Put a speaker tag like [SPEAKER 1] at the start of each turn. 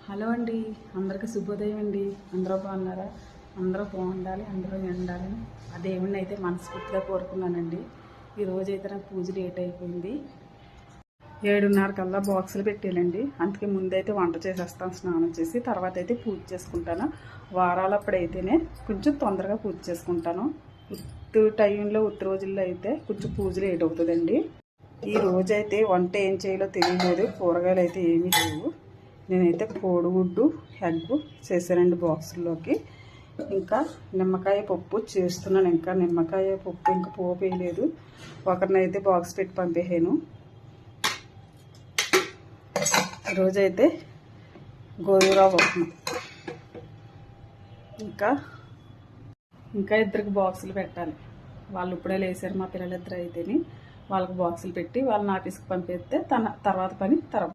[SPEAKER 1] Hello అండి, అందరికీ శుభోదయం అండి. అందరూ బాగున్నారా? అందరూ బాగుండాలి, అందరూ ఉండాలని ఆ దేవుణ్ణి అయితే మనస్ఫూర్తిగా కోరుకున్నానండి. ఈరోజైతే నాకు పూజ లేట్ అయిపోయింది. 7:30 కల్లా బాక్సులు పెట్టేయాలండి. అందుకే ముందైతే వంట చేసేస్తాను, స్నానం చేసి తర్వాత అయితే పూజ చేసుకుంటాను. వారాలప్పుడైతేనే కొంచెం తొందరగా పూజ చేసుకుంటాను. టైంలో రోజుల్లో అయితే కొంచెం పూజ లేట్ అవుతుందండి. ఈ రోజైతే వంట ఏం చేయాలో తెలియలేదు. కూరగాయలు అయితే ఏమీ లేవు. నేనైతే కోడిగుడ్డు ఎగ్ చేశానండి బాక్సుల్లోకి. ఇంకా నిమ్మకాయ పప్పు చేస్తున్నాను. ఇంకా నిమ్మకాయ పప్పు ఇంకా పోపు వేయలేదు. ఒకరినైతే బాక్స్ పెట్టి పంపేసాను. ఈరోజైతే గోధుమరవ్వ ఉప్మా. ఇంకా ఇద్దరికి బాక్సులు పెట్టాలి. వాళ్ళు ఇప్పుడే లేసారు, మా పిల్లలిద్దరు అయితేని వాళ్ళకి బాక్సులు పెట్టి వాళ్ళని ఆఫీస్కి పంపిస్తే తర్వాత పని తర్వాత.